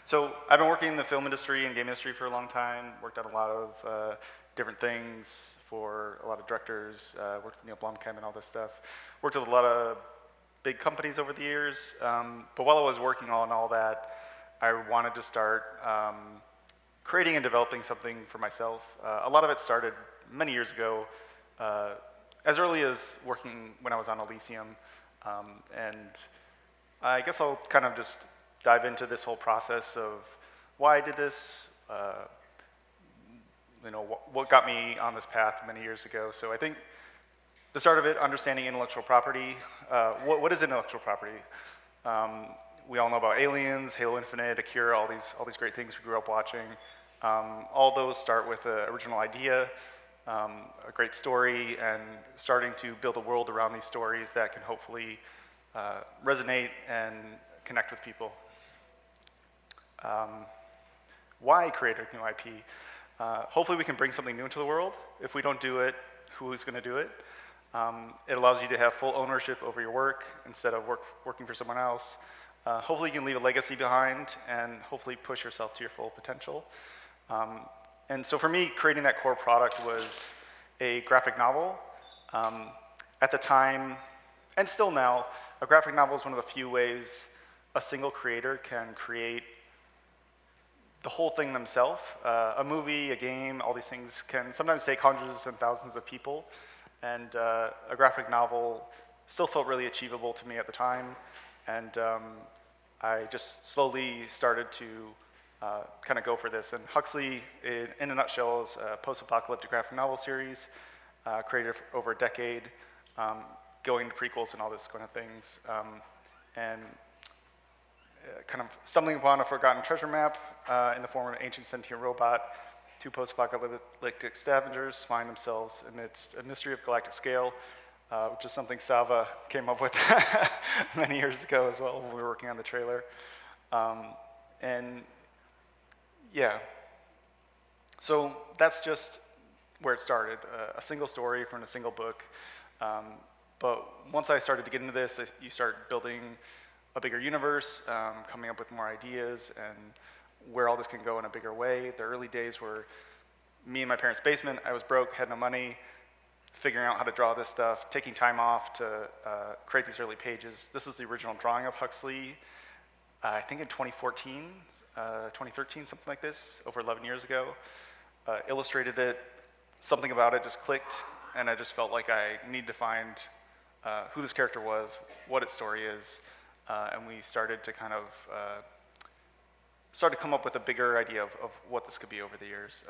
So I've been working in the film industry and game industry for a long time, worked on a lot of different things for a lot of directors, worked with Neil Blomkamp and all this stuff. Worked with a lot of big companies over the years, but while I was working on all that, I wanted to start creating and developing something for myself. A lot of it started many years ago, as early as working when I was on Elysium, and I guess I'll kind of just dive into this whole process of why I did this, what got me on this path many years ago. So I think the start of it, understanding intellectual property. What is intellectual property? We all know about Aliens, Halo Infinite, Akira, all these great things we grew up watching. All those start with an original idea, a great story, and starting to build a world around these stories that can hopefully resonate and connect with people. Why create a new IP? Hopefully we can bring something new into the world. If we don't do it, who's going to do it? It allows you to have full ownership over your work instead of working for someone else. Hopefully you can leave a legacy behind and hopefully push yourself to your full potential. And so for me, creating that core product was a graphic novel. At the time, and still now, a graphic novel is one of the few ways a single creator can create the whole thing themselves. A movie, a game, all these things can sometimes take hundreds and thousands of people, and a graphic novel still felt really achievable to me at the time, and I just slowly started to kind of go for this. And Huxley, in a nutshell, is a post-apocalyptic graphic novel series created over a decade, going to prequels and all this kind of things, and kind of stumbling upon a forgotten treasure map in the form of an ancient sentient robot. Two post-apocalyptic scavengers find themselves amidst a mystery of galactic scale, which is something Sava came up with many years ago as well when we were working on the trailer. And yeah, so that's just where it started, a single story from a single book. But once I started to get into this, you start building a bigger universe, coming up with more ideas, and where all this can go in a bigger way. The early days were me in my parents' basement. I was broke, had no money, figuring out how to draw this stuff, taking time off to create these early pages. This was the original drawing of Huxley, I think in 2014, 2013, something like this, over 11 years ago. Illustrated it, something about it just clicked, and I just felt like I needed to find who this character was, what its story is, and we started to kind of come up with a bigger idea of what this could be over the years.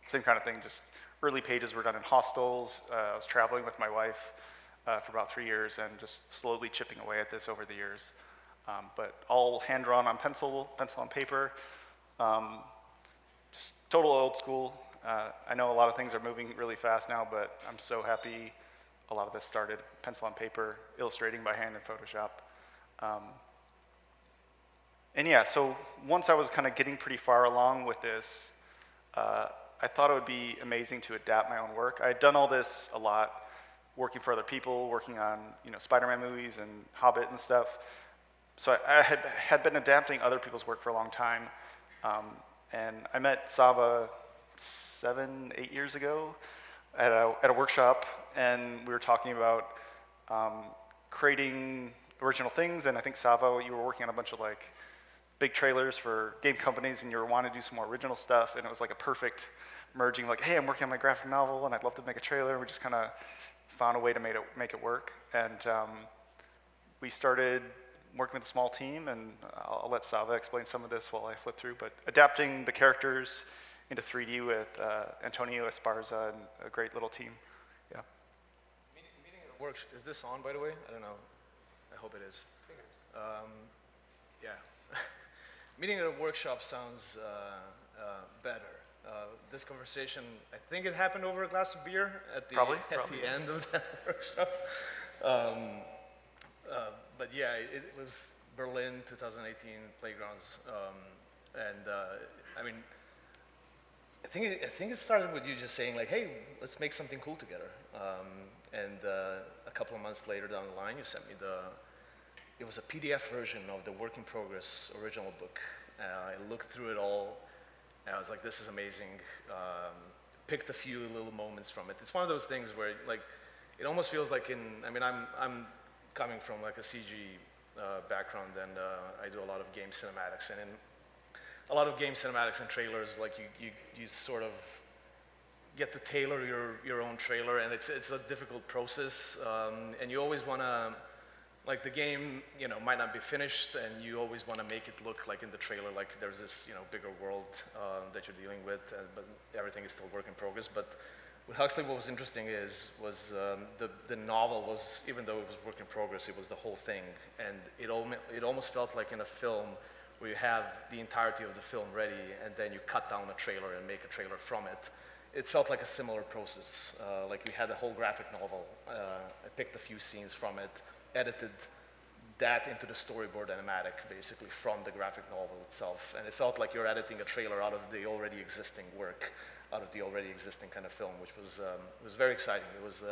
Same kind of thing, just early pages were done in hostels. I was traveling with my wife for about 3 years and just slowly chipping away at this over the years. But all hand-drawn on pencil on paper, just total old school. I know a lot of things are moving really fast now, but I'm so happy a lot of this started pencil on paper, illustrating by hand in Photoshop. And yeah, so once I was kind of getting pretty far along with this, I thought it would be amazing to adapt my own work. I had done all this a lot, working for other people, working on Spider-Man movies and Hobbit and stuff. So I had been adapting other people's work for a long time. And I met Sava 7-8 years ago at a workshop, and we were talking about creating original things. And I think Sava, you were working on a bunch of big trailers for game companies, and you were wanting to do some more original stuff, and it was like a perfect merging, hey, I'm working on my graphic novel, and I'd love to make a trailer. We just kind of found a way to make it work, and we started working with a small team, and I'll let Sava explain some of this while I flip through, but adapting the characters into 3D with Antonio Esparza and a great little team. Yeah. Meeting at a workshop, is this on, by the way? I don't know. I hope it is. Yeah. Meeting at a workshop sounds better. This conversation, I think it happened over a glass of beer at the end of that workshop. But yeah, it was Berlin 2018 Playgrounds, and I mean, I think it started with you just saying hey, let's make something cool together. And a couple of months later down the line, you sent me it was a PDF version of the work in progress original book I looked through it all, and I was like, this is amazing. Picked a few little moments from it. It's one of those things where like, it almost feels like I'm coming from like a CG background, and I do a lot of game cinematics, and in a lot of game cinematics and trailers, like you sort of get to tailor your own trailer, and it's a difficult process, and you always want to, like the game, might not be finished, and you always want to make it look like in the trailer, like there's this, bigger world that you're dealing with, but everything is still work in progress. But with Huxley, what was interesting was the novel was, even though it was work in progress, it was the whole thing, and it almost felt like in a film where you have the entirety of the film ready, and then you cut down a trailer and make a trailer from it. It felt like a similar process. Like we had a whole graphic novel. I picked a few scenes from it, edited that into the storyboard animatic, basically from the graphic novel itself. And it felt like you're editing a trailer out of the already existing work, out of the already existing kind of film, which was very exciting. It was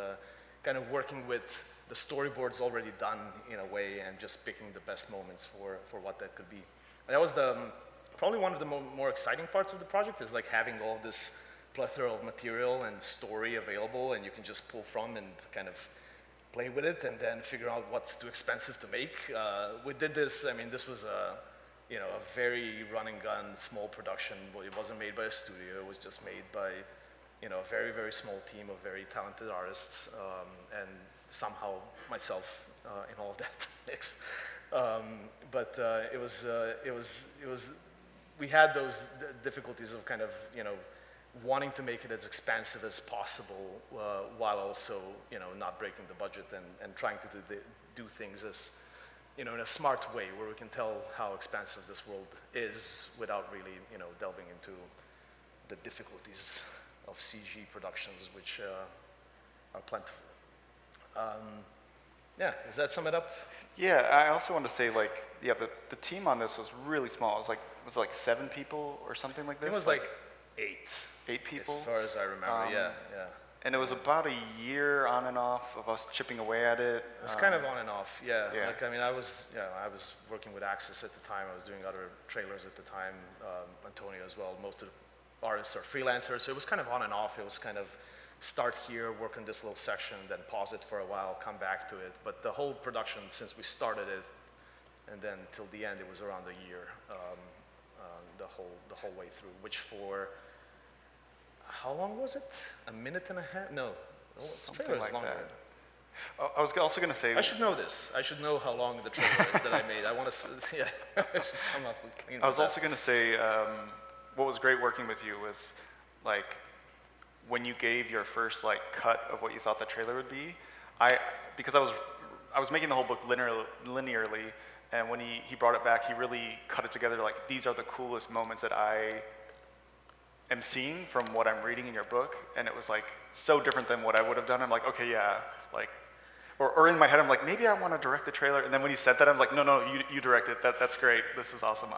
kind of working with the storyboards already done in a way, and just picking the best moments for what that could be. And that was probably one of the more exciting parts of the project, is like having all this plethora of material and story available, and you can just pull from and kind of play with it, and then figure out what's too expensive to make. We did this, this was a very run and gun, small production. It wasn't made by a studio, it was just made by a very, very small team of very talented artists, and somehow myself in all of that mix. But it was, we had those difficulties of kind of, wanting to make it as expansive as possible, while also, not breaking the budget, and trying to do things as, in a smart way, where we can tell how expansive this world is without really, delving into the difficulties of CG productions, which are plentiful. Yeah, does that sum it up? Yeah, I also want to say, like, yeah, the team on this was really small. It was like 7 people or something like this? It was like 8. 8 people? As far as I remember, yeah. And it was about a year on and off of us chipping away at it. It was kind of on and off, yeah. Yeah. Like, I was working with Axis at the time. I was doing other trailers at the time, Antonio as well. Most of the artists are freelancers, so it was kind of on and off. It was kind of start here, work on this little section, then pause it for a while, come back to it. But the whole production, since we started it, and then till the end, it was around a year, the whole way through, which for, how long was it? A minute and a half? No, something like longer. That. Oh, I was also going to say, I should know this. I should know how long the trailer is that I made. I want to, yeah, I should come up with clean. I was also going to say, what was great working with you was, like, when you gave your first like cut of what you thought the trailer would be, because I was making the whole book linearly, and when he brought it back, he really cut it together like, these are the coolest moments that I am seeing from what I'm reading in your book, and it was like so different than what I would have done. I'm like, okay, yeah, like, or in my head I'm like, maybe I want to direct the trailer, and then when he said that, I'm like, no, you direct it. That's great. This is awesome.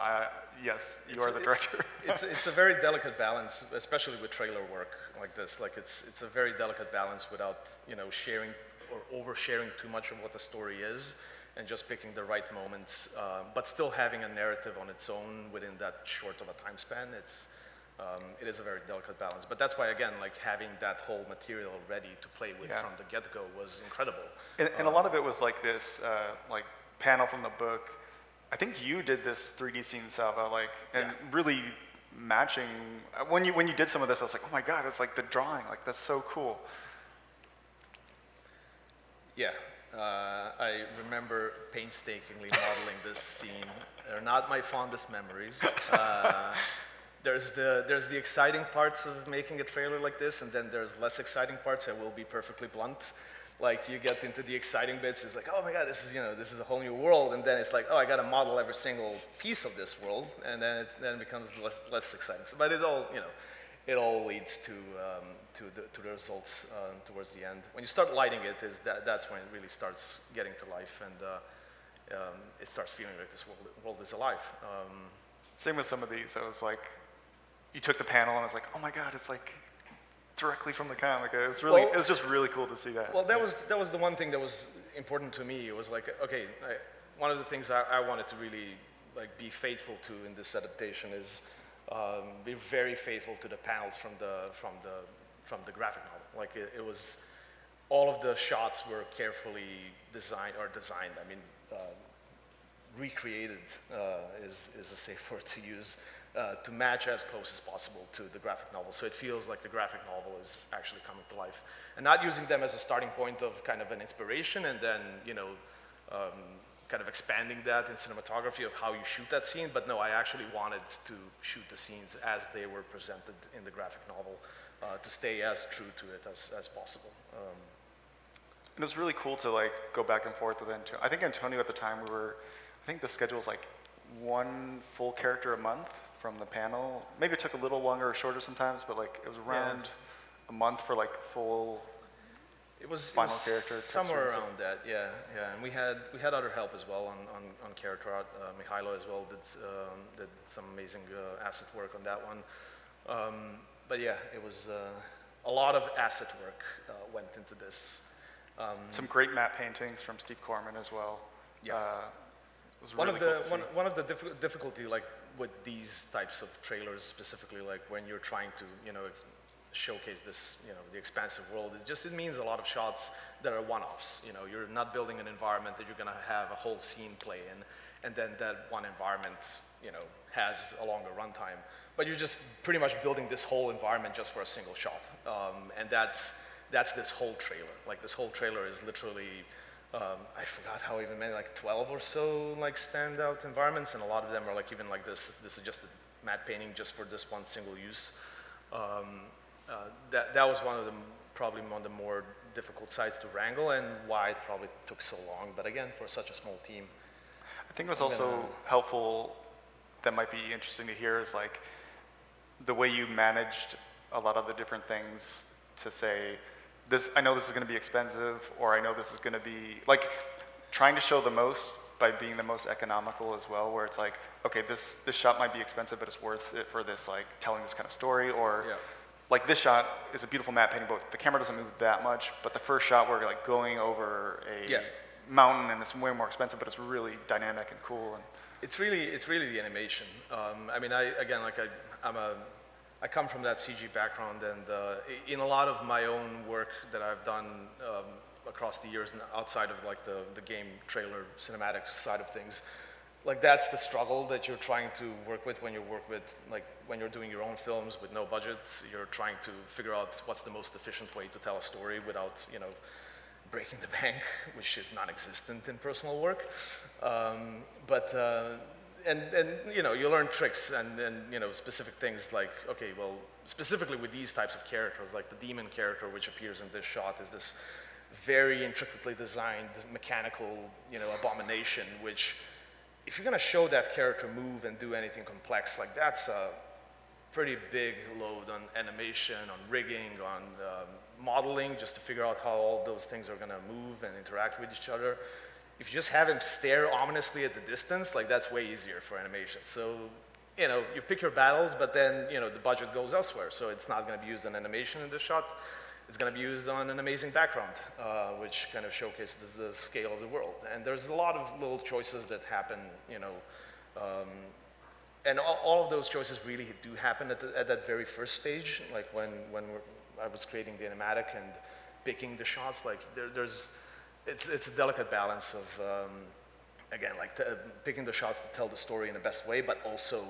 Yes, you are the director. It's a very delicate balance, especially with trailer work like this. Like it's a very delicate balance without sharing or oversharing too much of what the story is, and just picking the right moments, but still having a narrative on its own within that short of a time span. It is a very delicate balance. But that's why, again, like having that whole material ready to play with from the get-go was incredible. And a lot of it was like this, like panel from the book. I think you did this 3D scene, Salva, like, and really matching. When you did some of this, I was like, oh my God, it's like the drawing. Like, that's so cool. Yeah, I remember painstakingly modeling this scene. They're not my fondest memories. There's the exciting parts of making a trailer like this, and then there's less exciting parts. I will be perfectly blunt. Like you get into the exciting bits, it's like, oh my God, this is a whole new world, and then it's like, oh, I got to model every single piece of this world, and then it becomes less exciting. So, but it all leads to the results towards the end. When you start lighting it, that's when it really starts getting to life, and it starts feeling like this world is alive. Same with some of these. I was like, you took the panel, and I was like, oh my God, it's like directly from the comic. It was just really cool to see that. Well, that was the one thing that was important to me. It was like, okay, one of the things I wanted to really like be faithful to in this adaptation is be very faithful to the panels from the graphic novel. Like it was, all of the shots were carefully designed. I mean, recreated is a safe word to use, to match as close as possible to the graphic novel. So it feels like the graphic novel is actually coming to life. And not using them as a starting point of kind of an inspiration and then, kind of expanding that in cinematography of how you shoot that scene, but no, I actually wanted to shoot the scenes as they were presented in the graphic novel, to stay as true to it as possible. And it was really cool to like go back and forth with Antonio. I think Antonio at the time I think the schedule was like one full character a month from the panel. Maybe it took a little longer or shorter sometimes, but like it was around a month for like full final character. Somewhere around that, yeah. And we had other help as well on character art. Mihailo as well did some amazing asset work on that one. But yeah, it was a lot of asset work went into this. Some great matte paintings from Steve Corman as well. Yeah. It was really cool to see. One of the difficulty, like with these types of trailers specifically, like when you're trying to, showcase this, the expansive world, it means a lot of shots that are one-offs. You're not building an environment that you're gonna have a whole scene play in, and then that one environment, has a longer runtime. But you're just pretty much building this whole environment just for a single shot, and that's this whole trailer. Like this whole trailer is literally, I forgot how even many, like 12 or so like standout environments, and a lot of them are like even like this. This is just a matte painting just for this one single use. That was probably one of the more difficult sides to wrangle, and why it probably took so long. But again, for such a small team, I think it was also helpful. That might be interesting to hear is like the way you managed a lot of the different things to say, this, I know this is going to be expensive, or I know this is going to be, like, trying to show the most by being the most economical as well, where it's like, okay, this shot might be expensive, but it's worth it for this, like, telling this kind of story, or, like, this shot is a beautiful matte painting, but the camera doesn't move that much, but the first shot we're, like, going over a mountain, and it's way more expensive, but it's really dynamic and cool. And it's really the animation. I mean, I come from that CG background, and in a lot of my own work that I've done across the years and outside of like the game trailer cinematic side of things, like that's the struggle that you're trying to work with when you're doing your own films with no budget. You're trying to figure out what's the most efficient way to tell a story without, breaking the bank, which is non-existent in personal work. And you learn tricks and specific things like, okay, well, specifically with these types of characters, like the demon character which appears in this shot is this very intricately designed mechanical, abomination, which if you're gonna show that character move and do anything complex, like that's a pretty big load on animation, on rigging, on modeling, just to figure out how all those things are gonna move and interact with each other. If you just have him stare ominously at the distance, like that's way easier for animation. So, you pick your battles, but then, the budget goes elsewhere. So it's not gonna be used on animation in this shot. It's gonna be used on an amazing background, which kind of showcases the scale of the world. And there's a lot of little choices that happen, and all of those choices really do happen at that very first stage, like when I was creating the animatic and picking the shots, like it's a delicate balance of, again, like picking the shots to tell the story in the best way, but also,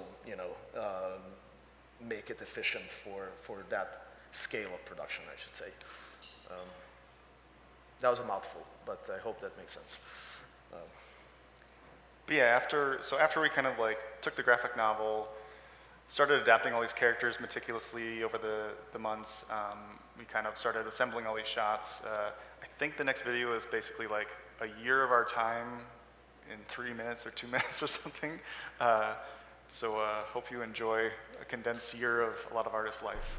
make it efficient for that scale of production, I should say. That was a mouthful, but I hope that makes sense. But yeah, after we kind of like took the graphic novel, started adapting all these characters meticulously over the months, we kind of started assembling all these shots. I think the next video is basically like a year of our time in 3 minutes or 2 minutes or something. So hope you enjoy a condensed year of a lot of artists' life.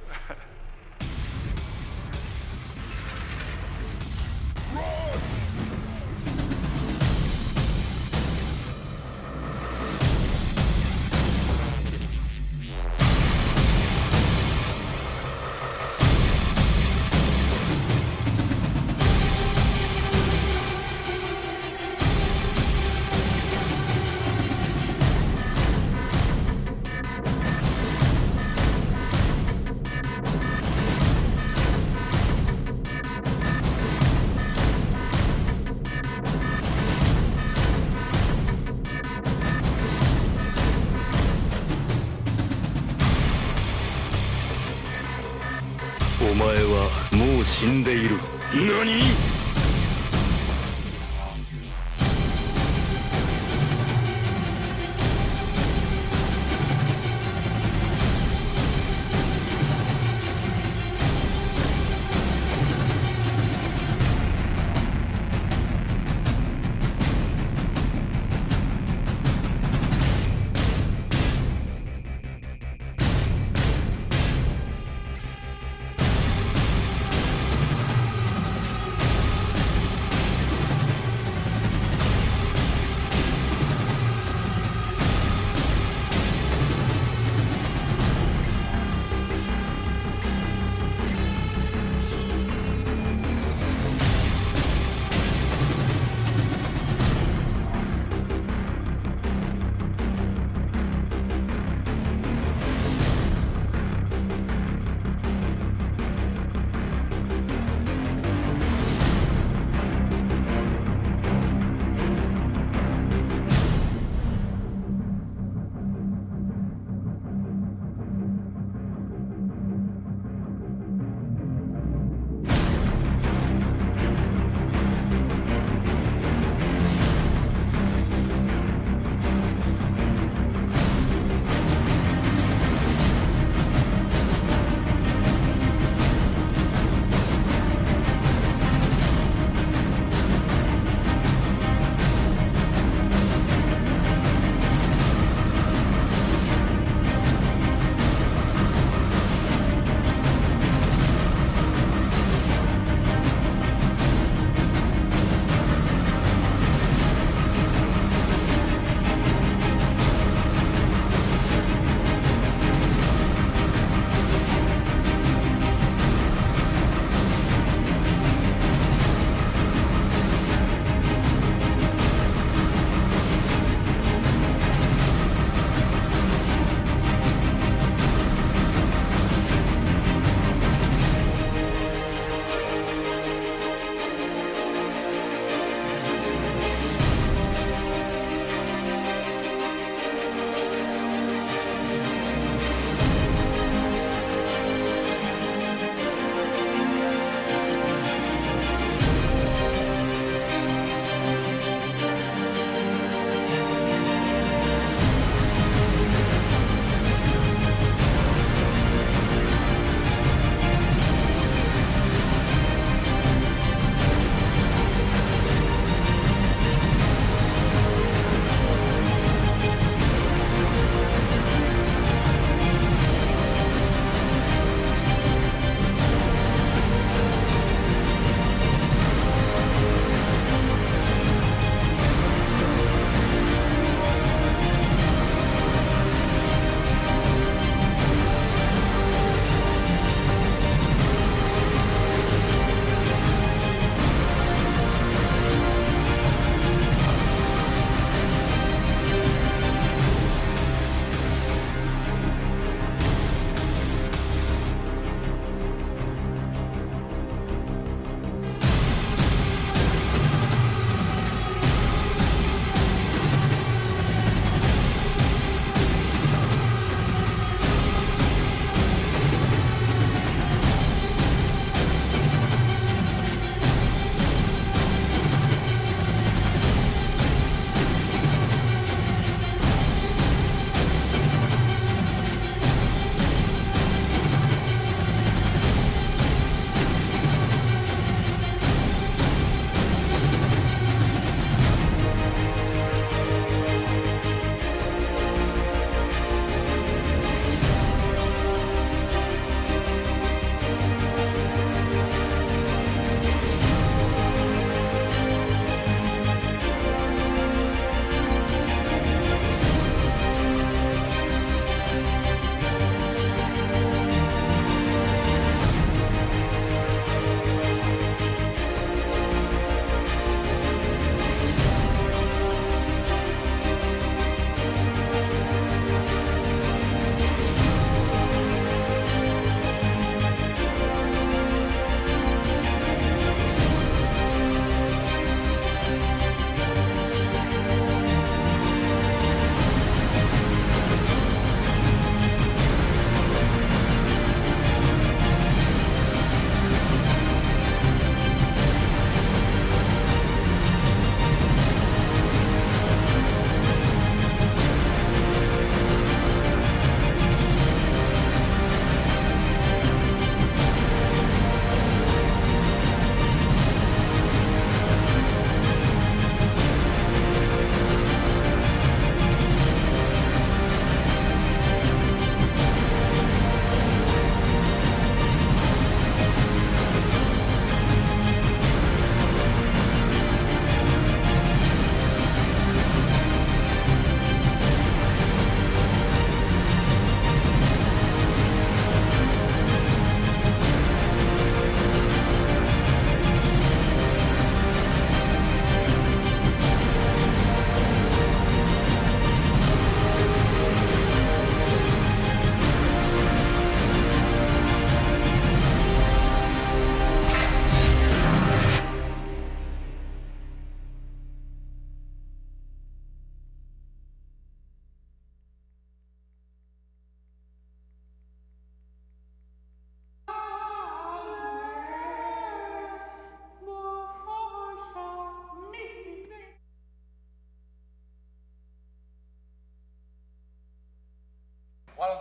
お前はもう死んでいる。何？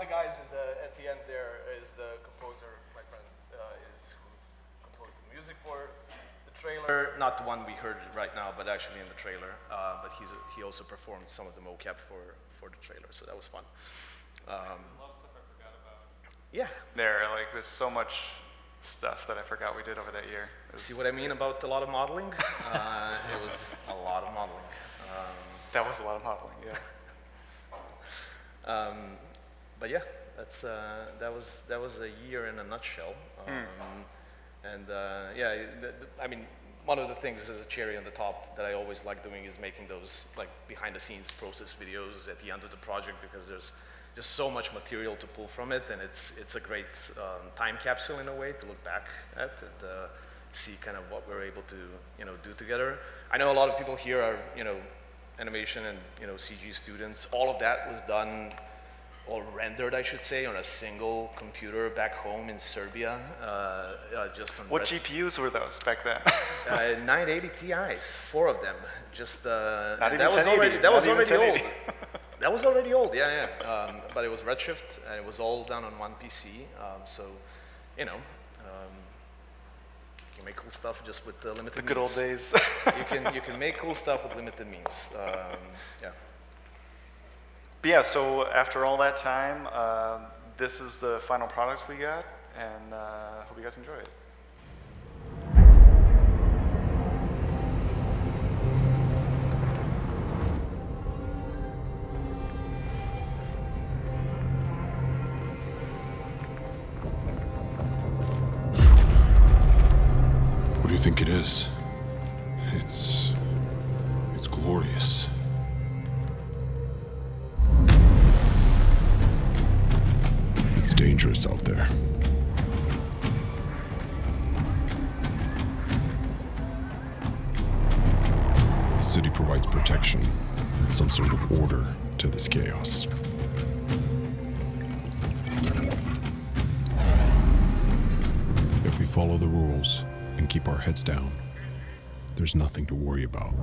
the guys at the end there is the composer, my friend, is who composed the music for the trailer. Not the one we heard right now, but actually in the trailer. But he also performed some of the mocap for the trailer, so that was fun. A lot of stuff I forgot about. Yeah. There's so much stuff that I forgot we did over that year. See what I mean about a lot of modeling? It was a lot of modeling. That was a lot of modeling, yeah. But yeah, that was a year in a nutshell. And I mean, one of the things as a cherry on the top that I always like doing is making those like behind the scenes process videos at the end of the project, because there's just so much material to pull from it, and it's a great time capsule in a way to look back at and see kind of what we're able to do together. I know a lot of people here are animation and CG students. All of that was done, or rendered, I should say, on a single computer back home in Serbia. Just on What GPUs were those back then? 980 Ti's, 4 of them. Just Not even that was 1080, already not even old. 1080. That was already old, yeah. But it was Redshift, and it was all done on one PC. So, you can make cool stuff just with limited means. The good old days. you can make cool stuff with limited means. Yeah. But yeah, so after all that time, this is the final product we got, and hope you guys enjoy it. What do you think it is? It's glorious. It's dangerous out there. The city provides protection and some sort of order to this chaos. If we follow the rules and keep our heads down, there's nothing to worry about.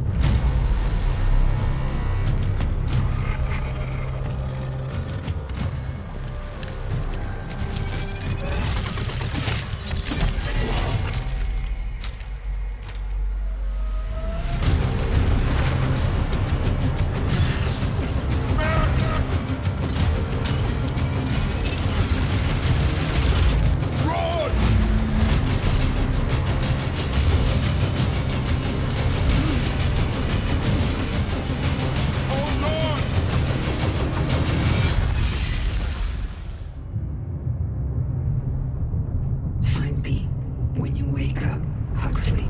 Find me when you wake up, Huxley.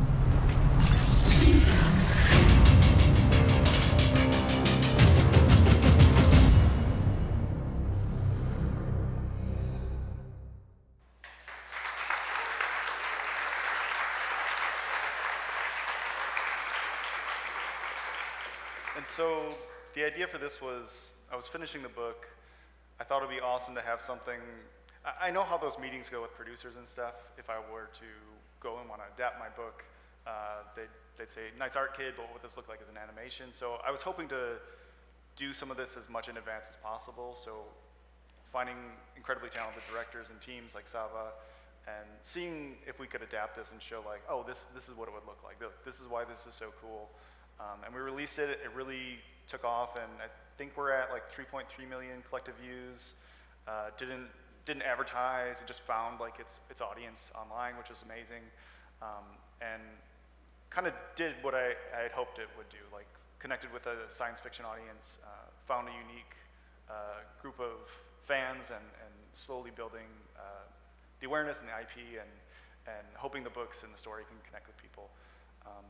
And so the idea for this was, I was finishing the book. I thought it'd be awesome to have something. I know how those meetings go with producers and stuff. If I were to go and want to adapt my book, they'd say, nice art, kid, but what would this look like as an animation? So I was hoping to do some of this as much in advance as possible. So finding incredibly talented directors and teams like Sava, and seeing if we could adapt this and show like, oh, this is what it would look like. This is why this is so cool. And we released it. It really took off, and I think we're at like 3.3 million collective views. Didn't advertise. It just found like its audience online, which was amazing, and kind of did what I had hoped it would do. Like connected with a science fiction audience, found a unique group of fans, and slowly building the awareness and the IP, and hoping the books and the story can connect with people.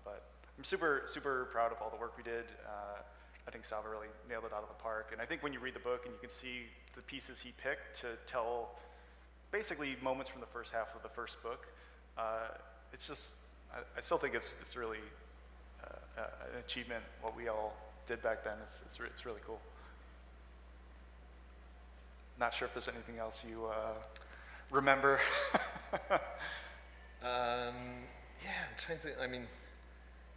But I'm super proud of all the work we did. I think Sava really nailed it out of the park. And I think when you read the book and you can see the pieces he picked to tell basically moments from the first half of the first book, it's just, I still think it's really an achievement, what we all did back then. It's really cool. Not sure if there's anything else you remember. Yeah, I'm trying to, I mean,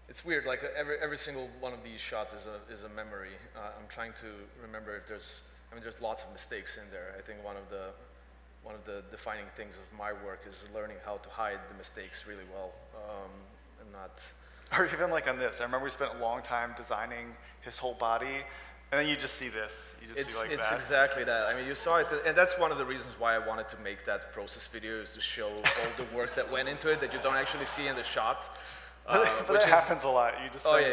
it's weird, like every single one of these shots is a memory. I'm trying to remember if there's I mean, there's lots of mistakes in there. I think one of the defining things of my work is learning how to hide the mistakes really well, and not. Or even like on this, I remember we spent a long time designing his whole body, and then you just see this. You just see like it's that. exactly that. I mean, you saw it, and that's one of the reasons why I wanted to make that process video, is to show all the work that went into it that you don't actually see in the shot. But that happens a lot. You just spend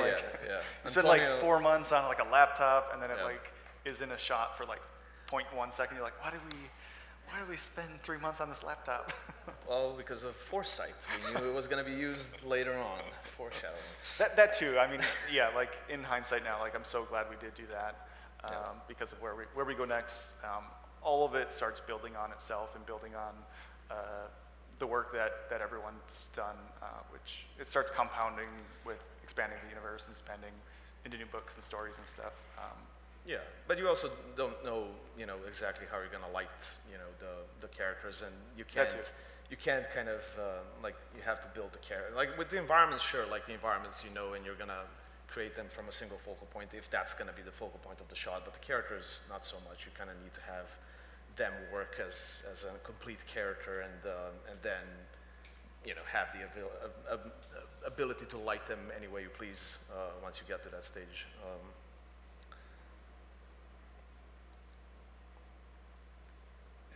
you spend like 4 months on like a laptop, and then it like is in a shot for like 0.1 second. You're like, why did we spend 3 months on this laptop? Well, because of foresight. We knew it was going to be used later on. Foreshadowing. That too. I mean, yeah. Like in hindsight now, like I'm so glad we did do that because of where we go next. All of it starts building on itself and building on the work that everyone's done, which it starts compounding with expanding the universe and expanding into new books and stories and stuff. Yeah, but you also don't know, exactly how you're gonna light, the characters, and you can't kind of like you have to build the character. Like with the environments, sure, like the environments, and you're gonna create them from a single focal point if that's gonna be the focal point of the shot. But the characters, not so much. You kind of need to have them work as a complete character, and then have the ability to light them any way you please once you get to that stage.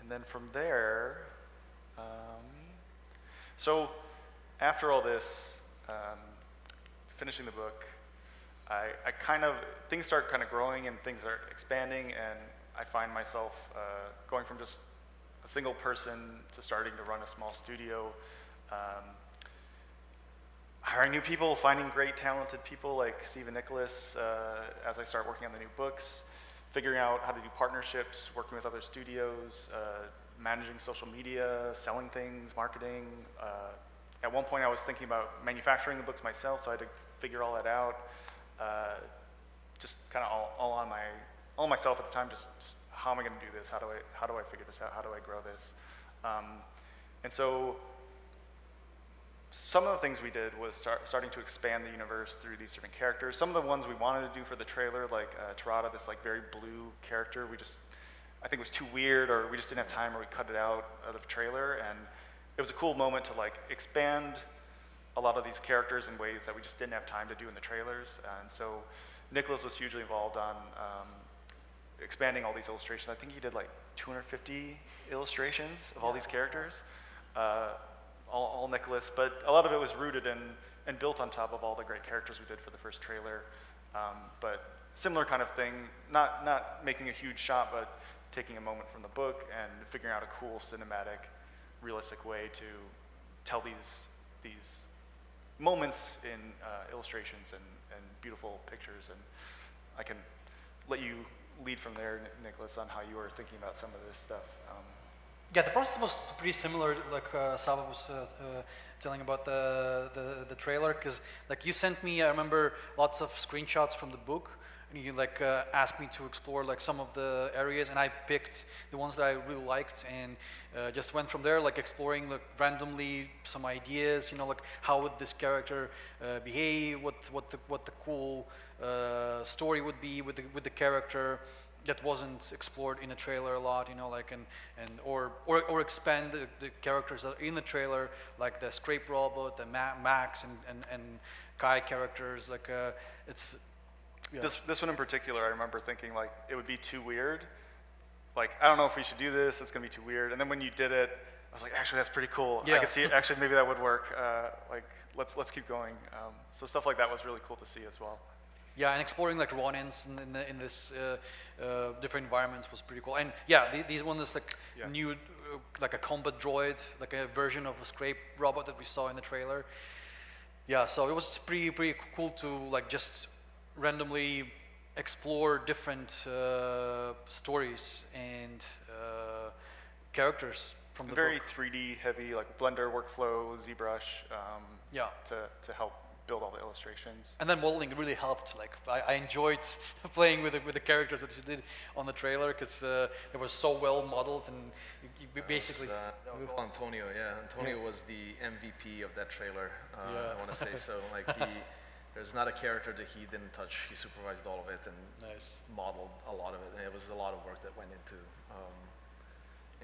And then from there, so after all this, finishing the book, I things start kind of growing and things are expanding, and I find myself going from just a single person to starting to run a small studio, hiring new people, finding great talented people like Steve and Nikolas as I start working on the new books, figuring out how to do partnerships, working with other studios, managing social media, selling things, marketing. At one point I was thinking about manufacturing the books myself, so I had to figure all that out. Just kind of all on myself at the time, just how am I gonna do this? How do I figure this out? How do I grow this? And so some of the things we did was starting to expand the universe through these different characters. Some of the ones we wanted to do for the trailer, like Tarada, this like very blue character, I think it was too weird, or we just didn't have time, or we cut it out of the trailer. And it was a cool moment to like expand a lot of these characters in ways that we just didn't have time to do in the trailers. And so Nikolas was hugely involved on expanding all these illustrations. I think he did like 250 illustrations of all these characters. All Nikolas, but a lot of it was rooted in and built on top of all the great characters we did for the first trailer. But similar kind of thing, not making a huge shot, but taking a moment from the book and figuring out a cool cinematic, realistic way to tell these moments in illustrations and beautiful pictures. And I can let you lead from there, Nikolas, on how you were thinking about some of this stuff. Yeah, the process was pretty similar, like Saba was telling about the trailer, because like you sent me, I remember, lots of screenshots from the book, and you like asked me to explore like some of the areas, and I picked the ones that I really liked, and just went from there, like exploring like randomly some ideas, like how would this character behave, what the cool story would be with the character that wasn't explored in the trailer a lot, like or expand the characters that are in the trailer, like the Scrape Robot, the Max and Kai characters. Like it's this one in particular, I remember thinking like it would be too weird. Like I don't know if we should do this. It's gonna be too weird. And then when you did it, I was like, actually that's pretty cool. Yeah. I could see it. Actually maybe that would work. Like let's keep going. So stuff like that was really cool to see as well. Yeah, and exploring like Ronins in this different environments was pretty cool. And yeah, these one is like new, like a combat droid, like a version of a Scrape Robot that we saw in the trailer. Yeah, so it was pretty cool to like just randomly explore different stories and characters from the very book. 3D heavy, like Blender workflow, ZBrush. Yeah. To help build all the illustrations. And then modeling really helped. Like I enjoyed playing with the characters that you did on the trailer, because they were so well modeled, and you basically that was all Antonio. Yeah, Antonio was the MVP of that trailer. I want to say so. Like There's not a character that he didn't touch. He supervised all of it and Nice. modeled a lot of it. And it was a lot of work that went into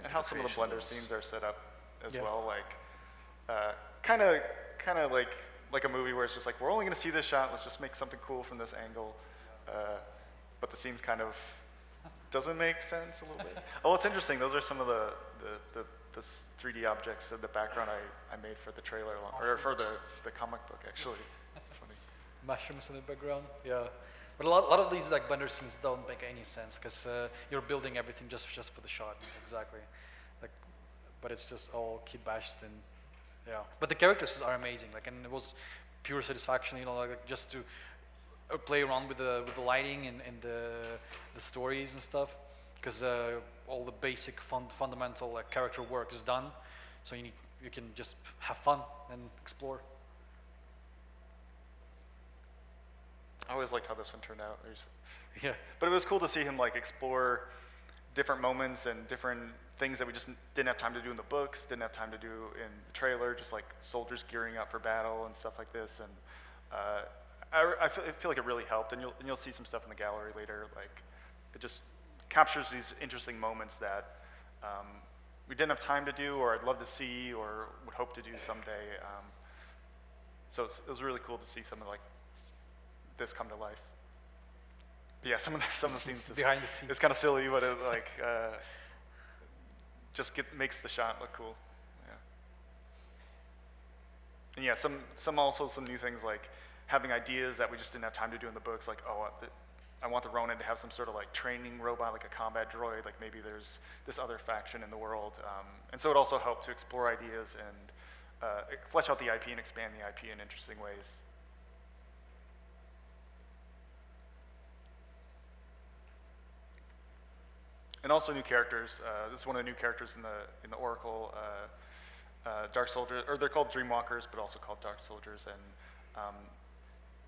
And how some of the creation blender those. scenes are set up as Yeah. well, like kind of like a movie where it's just like, we're only going to see this shot, let's just make something cool from this angle. But the scene's kind of doesn't make sense a little bit. Oh, it's interesting. Those are some of the 3D objects of the background I made for the trailer, or for the comic book, actually. It's funny. Mushrooms in the background. Yeah. But a lot of these like blender scenes don't make any sense because you're building everything just for the shot. Exactly. Like, but it's just all kit bashed and yeah. But the characters are amazing. Like, and it was pure satisfaction, you know, like just to play around with the lighting and the stories and stuff, because all the basic fundamental like character work is done. So you can just have fun and explore. I always liked how this one turned out. Yeah. But it was cool to see him like explore different moments and different things that we just didn't have time to do in the books, didn't have time to do in the trailer, just like soldiers gearing up for battle and stuff like this. And I feel like it really helped, and you'll see some stuff in the gallery later. Like, it just captures these interesting moments that we didn't have time to do, or I'd love to see, or would hope to do someday. So it was really cool to see some of like this come to life. But yeah, some of the scenes just, Behind the scenes. it's kind of silly, but it like just makes the shot look cool. Yeah. And yeah, some new things like having ideas that we just didn't have time to do in the books, like, oh, I want the Ronin to have some sort of like training robot, like a combat droid, like maybe there's this other faction in the world. And so it also helped to explore ideas and flesh out the IP and expand the IP in interesting ways. And also new characters. This is one of the new characters in the Oracle Dark Soldiers, or they're called Dreamwalkers, but also called Dark Soldiers. And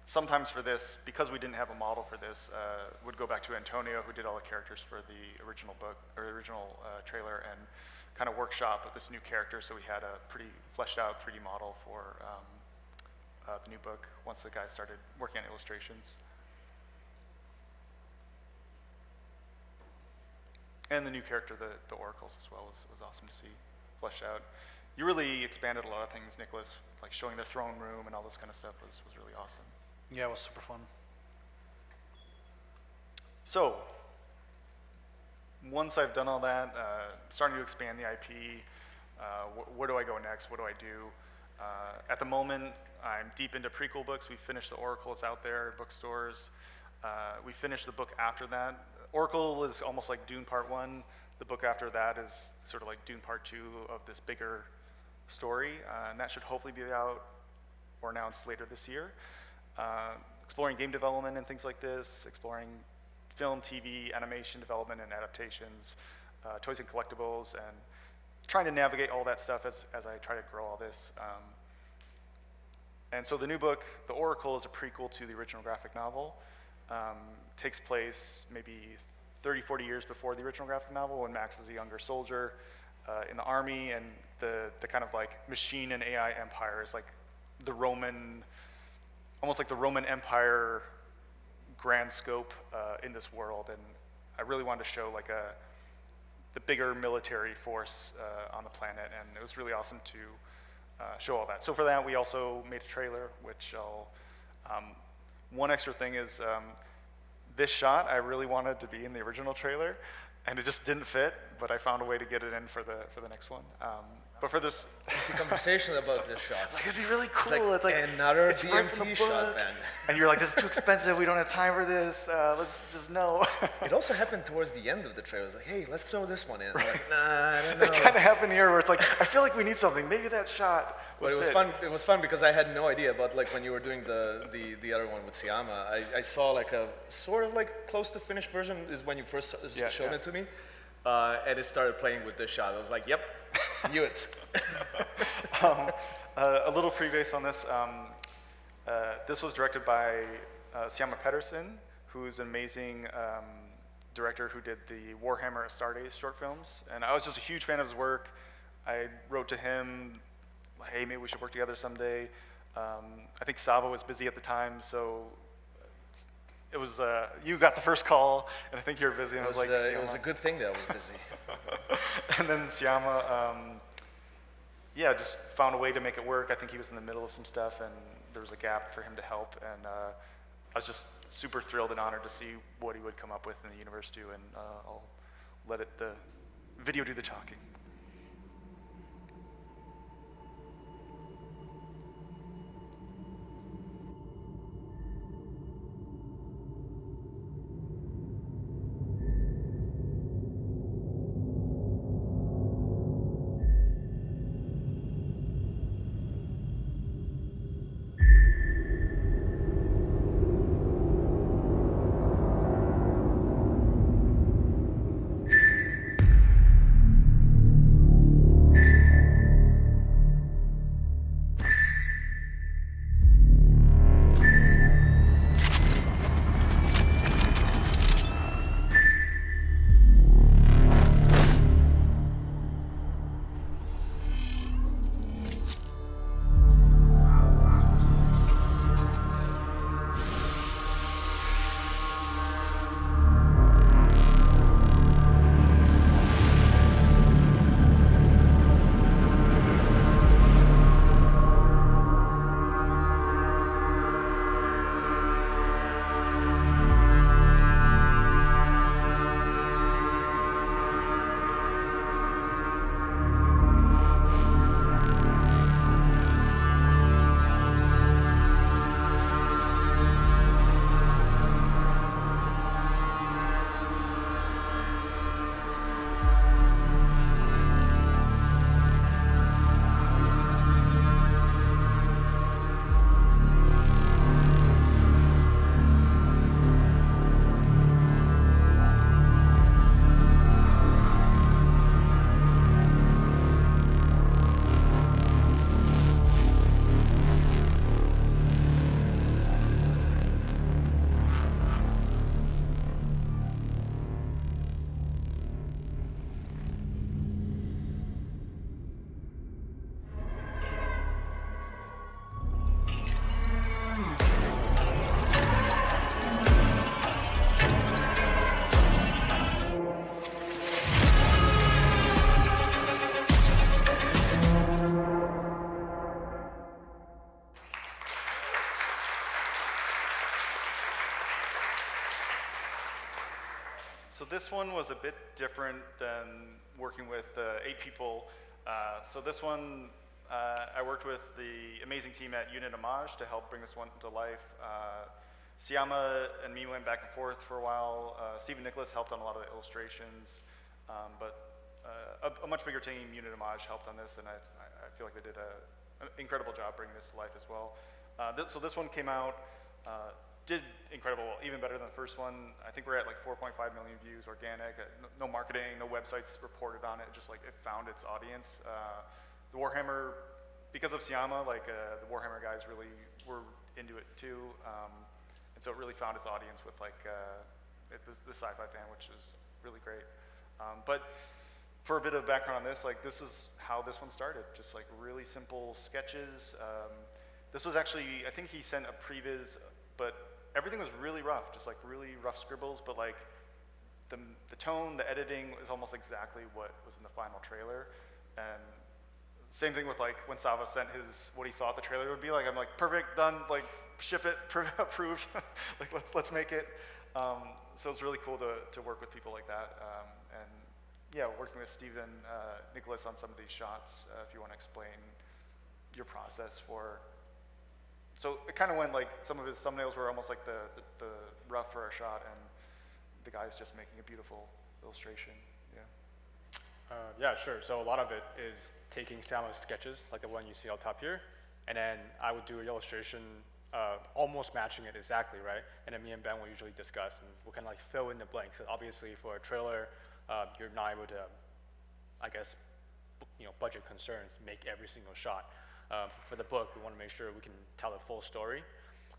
sometimes for this, because we didn't have a model for this, would go back to Antonio, who did all the characters for the original book, or original trailer, and kind of workshop this new character. So we had a pretty fleshed out 3D model for the new book once the guys started working on illustrations. And the new character, the Oracles as well, was awesome to see fleshed out. You really expanded a lot of things, Nikolas, like showing the throne room and all this kind of stuff was really awesome. Yeah, it was super fun. So, once I've done all that, starting to expand the IP, where do I go next? What do I do? At the moment, I'm deep into prequel books. We finished the Oracle, it's out there at bookstores. We finished the book after that. Oracle is almost like Dune Part 1. The book after that is sort of like Dune Part 2 of this bigger story, and that should hopefully be out or announced later this year. Exploring game development and things like this, exploring film, TV, animation development and adaptations, toys and collectibles, and trying to navigate all that stuff as I try to grow all this. And so the new book, The Oracle, is a prequel to the original graphic novel. Takes place maybe 30, 40 years before the original graphic novel, when Max is a younger soldier in the army, and the kind of like machine and AI empire is like the Roman, almost like the Roman Empire grand scope in this world. And I really wanted to show like the bigger military force on the planet, and it was really awesome to show all that. So for that, we also made a trailer, which I'll, one extra thing is this shot I really wanted to be in the original trailer, and it just didn't fit, but I found a way to get it in for the next one. But for this, The conversation about this shot. like, it'd be really cool. It's like another DMP shot, man. And you're like, this is too expensive. We don't have time for this. Let's just no. It also happened towards the end of the trailer. It was like, hey, let's throw this one in. I'm like, nah, I don't know. It kind of happened here, where it's like, I feel like we need something. Maybe that shot. But it was fit. fun. It was fun because I had no idea about, like, when you were doing the other one with Siama. I saw like a sort of like close to finished version is when you first showed it to me, and it started playing with this shot. I was like, yep, knew it. A little preface on this. This was directed by Siama Pedersen, who's an amazing director who did the Warhammer: A Star Days short films, and I was just a huge fan of his work. I wrote to him, hey, maybe we should work together someday. I think Sava was busy at the time, so it was you got the first call, and I think you were busy. And I was like, it was a good thing that I was busy. and then Syama, yeah, just found a way to make it work. I think he was in the middle of some stuff, and there was a gap for him to help. And I was just super thrilled and honored to see what he would come up with in the universe too. And I'll let the video do the talking. So this one was a bit different than working with 8 people. So this one, I worked with the amazing team at Unit Homage to help bring this one to life. Syama and me went back and forth for a while. Steve and Nicholas helped on a lot of the illustrations, but a much bigger team, Unit Homage, helped on this, and I feel like they did an incredible job bringing this to life as well. So this one came out, did incredible, even better than the first one. I think we're at like 4.5 million views, organic, no marketing, no websites reported on it, just like it found its audience. The Warhammer, because of Syama, like the Warhammer guys really were into it too, and so it really found its audience with like the Sci-Fi fan, which is really great. But for a bit of background on this, like this is how this one started, just like really simple sketches. This was actually, I think he sent a previs, but everything was really rough, just like really rough scribbles, but like the tone, the editing is almost exactly what was in the final trailer. And same thing with like when Sava sent what he thought the trailer would be like, I'm like, perfect, done, like ship it, approved, like let's make it. So it's really cool to work with people like that. And yeah, working with Steve and Nicholas on some of these shots, if you want to explain your process for. So it kind of went like, some of his thumbnails were almost like the rough for a shot, and the guy's just making a beautiful illustration, yeah. Yeah, sure. So a lot of it is taking Syama's sketches, like the one you see on top here, and then I would do an illustration almost matching it exactly, right? And then me and Ben will usually discuss, and we'll kind of like fill in the blanks. So obviously for a trailer, you're not able to, I guess, budget concerns, make every single shot. For the book, we want to make sure we can tell the full story.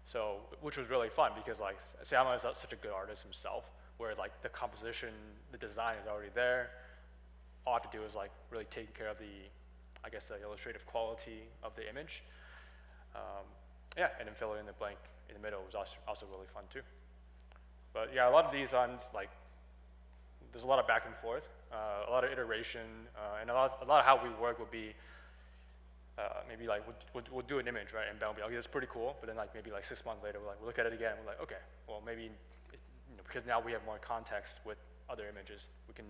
So, which was really fun because like Syama is such a good artist himself, where like the composition, the design is already there. All I have to do is like really take care of the, I guess, the illustrative quality of the image. Yeah, and then fill in the blank in the middle was also really fun too. But yeah, a lot of these ones, like, there's a lot of back and forth, a lot of iteration, and a lot of how we work would be maybe like we'll do an image, right, and Ben will be, okay, that's pretty cool, but then like maybe like 6 months later, we'll look at it again, and we're like, okay, well maybe, because now we have more context with other images, we can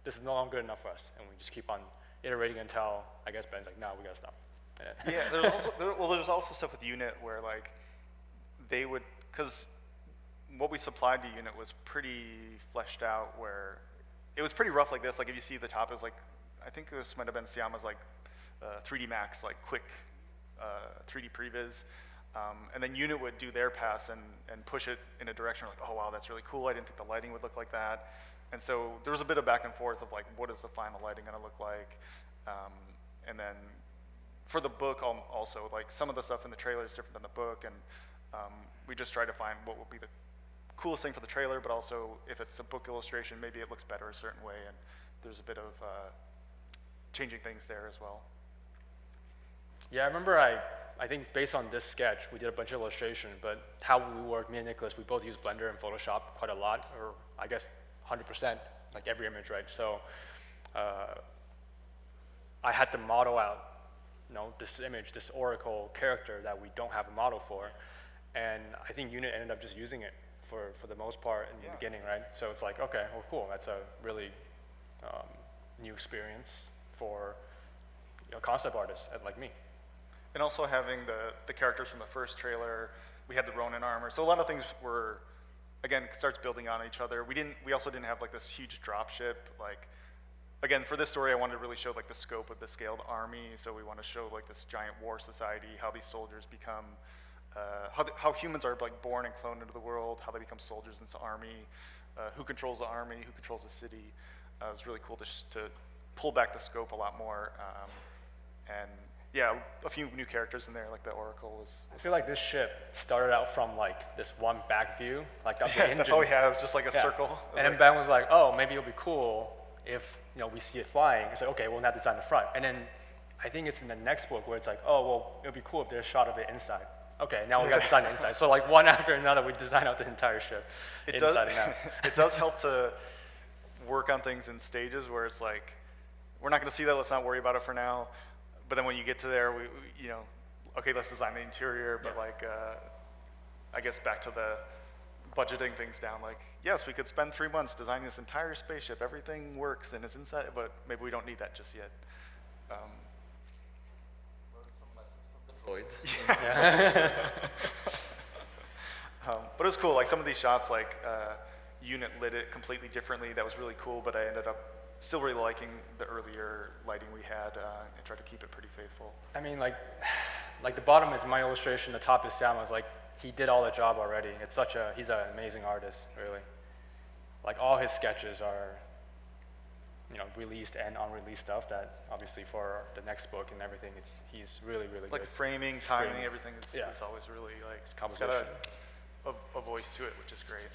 this is no longer good enough for us, and we just keep on iterating until, I guess Ben's like, no, we gotta stop. Yeah, there's also stuff with Unit where like they would, because what we supplied to Unit was pretty fleshed out, where it was pretty rough like this. Like if you see the top is like, I think this might have been Siama's like 3D Max, like quick 3D previs. And then Unit would do their pass and push it in a direction like, oh wow, that's really cool. I didn't think the lighting would look like that. And so there was a bit of back and forth of like, what is the final lighting gonna look like? And then for the book also, like some of the stuff in the trailer is different than the book, and we just try to find what would be the coolest thing for the trailer, but also if it's a book illustration, maybe it looks better a certain way, and there's a bit of changing things there as well. Yeah, I remember I think based on this sketch, we did a bunch of illustration, but how we work, me and Nikolas, we both use Blender and Photoshop quite a lot, or I guess 100%, like every image, right? So I had to model out, this image, this oracle character that we don't have a model for, and I think Unit ended up just using it for the most part in the beginning, right? So it's like, okay, well, cool, that's a really new experience for concept artists like me. And also having the characters from the first trailer, we had the Ronin armor, so a lot of things were, again, starts building on each other. We also didn't have like this huge drop ship, like, again, for this story, I wanted to really show like the scope of the scale of the army. So we want to show like this giant war society, how these soldiers become, how humans are like born and cloned into the world, how they become soldiers into the army, who controls the army, who controls the city. It was really cool to pull back the scope a lot more. And yeah, a few new characters in there, like the Oracle was. I feel like this ship started out from like this one back view, like of the engines. That's all we had, it was just like a circle. And then Ben was like, oh, maybe it'll be cool if we see it flying. It's like, okay, we'll not design the front. And then I think it's in the next book where it's like, oh, well, it'll be cool if there's a shot of it inside. Okay, now we got to design the inside. So like one after another, we design out the entire ship, inside and out. It does help to work on things in stages where it's like, we're not going to see that, let's not worry about it for now. But then when you get to there, we okay, let's design the interior, but like, I guess back to the budgeting things down, like, yes, we could spend 3 months designing this entire spaceship, everything works and it's inside, but maybe we don't need that just yet. Learn some lessons from the droid. But it was cool, like some of these shots, like Unit lit it completely differently, that was really cool, but I ended up still really liking the earlier lighting we had and tried to keep it pretty faithful. I mean, like the bottom is my illustration, the top is Siama's. Like, he did all the job already. It's he's an amazing artist, really. Like, all his sketches are, released and unreleased stuff that, obviously, for the next book and everything, he's really, really good. Like framing, timing, everything is always really, like, it's got a voice to it, which is great.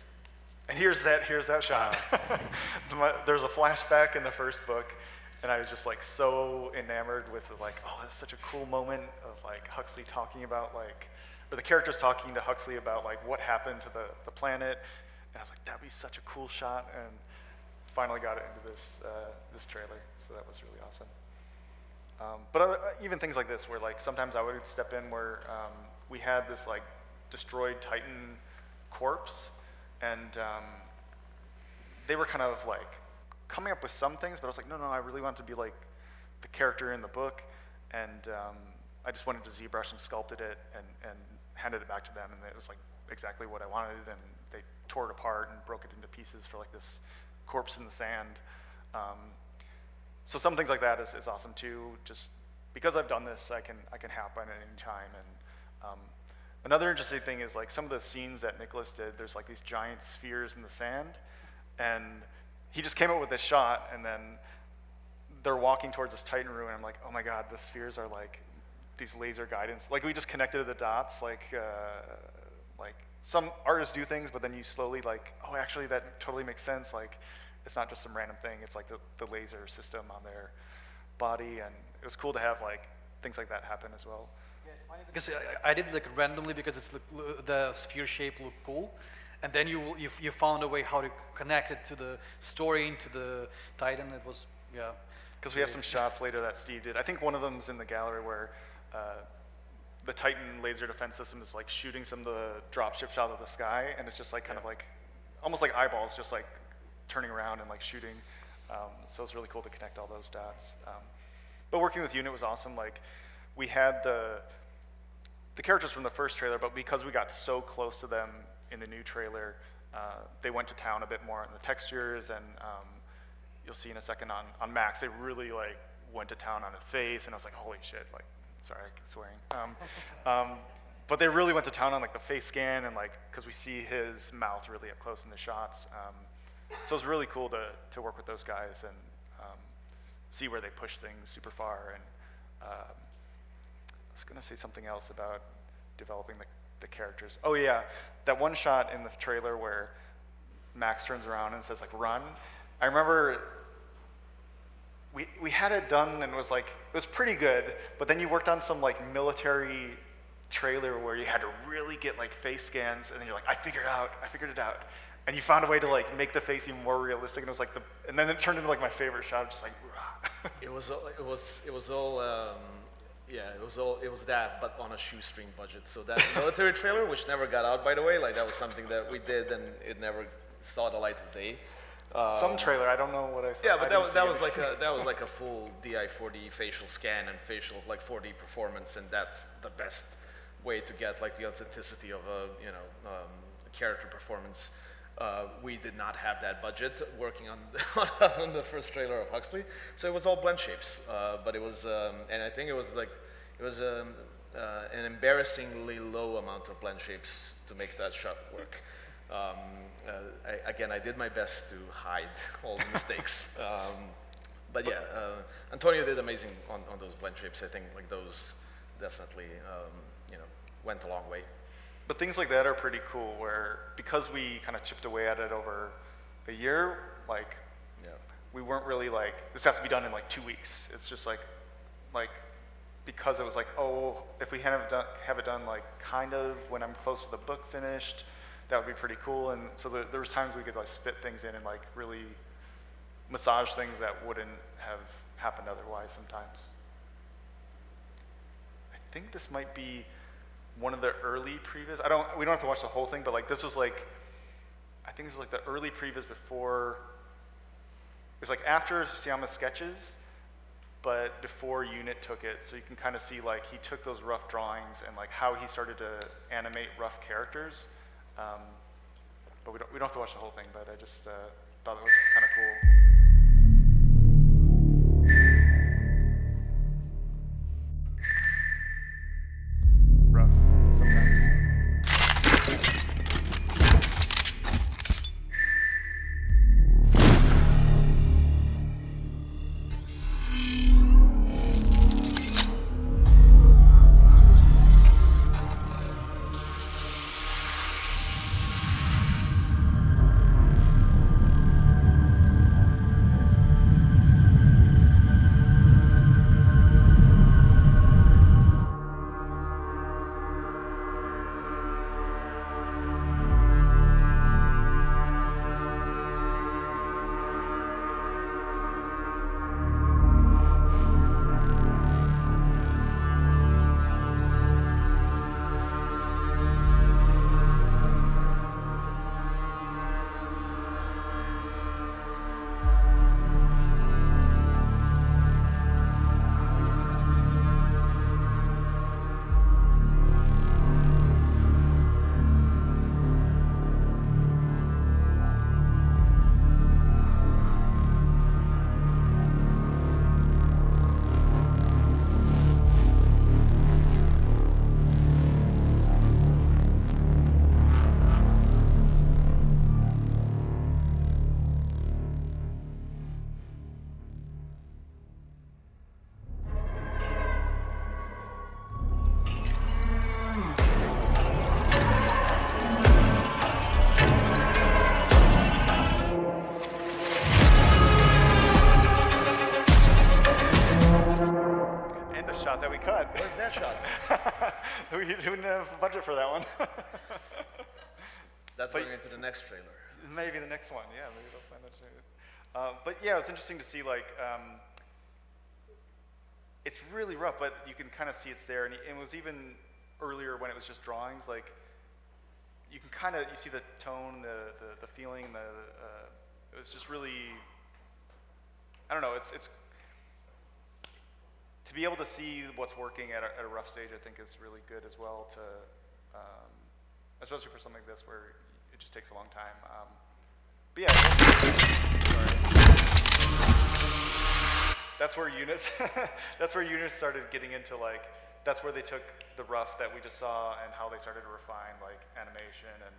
And here's that shot. There's a flashback in the first book, and I was just like so enamored with like, oh, that's such a cool moment of like Huxley talking about like, or the characters talking to Huxley about like what happened to the planet, and I was like, that'd be such a cool shot, and finally got it into this trailer, so that was really awesome. But even things like this, where like sometimes I would step in where we had this like destroyed Titan corpse, and they were kind of like coming up with some things, but I was like, no, I really want it to be like the character in the book, and I just went into ZBrush and sculpted it and handed it back to them, and it was like exactly what I wanted, and they tore it apart and broke it into pieces for like this corpse in the sand. So some things like that is awesome too. Just because I've done this, I can happen at any time. And another interesting thing is like some of the scenes that Nikolas did. There's like these giant spheres in the sand, and he just came up with this shot, and then they're walking towards this Titan ruin. I'm like, oh my God, the spheres are like these laser guidance. Like we just connected the dots. Like some artists do things, but then you slowly like, oh, actually that totally makes sense. Like it's not just some random thing. It's like the laser system on their body, and it was cool to have like things like that happen as well. It's funny because I did it like randomly because the sphere shape looked cool, and then you found a way how to connect it to the story, into the Titan. It was Because we have some shots later that Steve did. I think one of them's in the gallery where the Titan laser defense system is like shooting some of the dropships out of the sky, and it's just like kind of like, almost like eyeballs, just like turning around and like shooting. So it's really cool to connect all those dots. But working with Unit was awesome. Like, we had the characters from the first trailer, but because we got so close to them in the new trailer, they went to town a bit more on the textures, and you'll see in a second on Max, they really like went to town on his face, and I was like, holy shit, like, sorry, I keep swearing. But they really went to town on like the face scan, and like, because we see his mouth really up close in the shots. So it was really cool to work with those guys and see where they push things super far. And I was gonna say something else about developing the characters. Oh yeah, that one shot in the trailer where Max turns around and says like, run. I remember we had it done and it was pretty good, but then you worked on some like military trailer where you had to really get like face scans, and then you're like, I figured it out. And you found a way to like make the face even more realistic, and it was like and then it turned into like my favorite shot, just like, rah. It was that, but on a shoestring budget. So that military trailer, which never got out, by the way, like that was something that we did and it never saw the light of day. Some trailer, I don't know what I said. Yeah, but that was like a full DI 4D facial scan and facial like 4D performance, and that's the best way to get like the authenticity of a character performance. We did not have that budget working on on the first trailer of Huxley, so it was all blend shapes. But it was, and I think it was an embarrassingly low amount of blend shapes to make that shot work. I did my best to hide all the mistakes. But yeah, Antonio did amazing on those blend shapes. I think like those definitely went a long way. But things like that are pretty cool, where because we kind of chipped away at it over a year, like we weren't really like, this has to be done in like 2 weeks. It's just like because it was like, oh, if we have it done like kind of when I'm close to the book finished, that would be pretty cool. And so there was times we could like fit things in and like really massage things that wouldn't have happened otherwise sometimes. I think this might be one of the early previews. We don't have to watch the whole thing, but like this was like, I think this was like the early previews before, it was like after Siama's sketches, but before Unit took it. So you can kind of see like he took those rough drawings and like how he started to animate rough characters. But we don't have to watch the whole thing, but I just thought it was kind of cool. Rough sometimes. that we cut. Where's that shot? We didn't have a budget for that one. That's going into the next trailer. Maybe the next one, yeah, maybe they'll find that too. But yeah, it's interesting to see, like, it's really rough, but you can kind of see it's there. And it was even earlier when it was just drawings, like, you can kind of, you see the tone, the feeling, it was just really, I don't know, it's to be able to see what's working at a rough stage, I think is really good as well to, especially for something like this where it just takes a long time. But yeah, that's where Eunice, that's where Eunice started getting into, like, that's where they took the rough that we just saw and how they started to refine, like, animation. And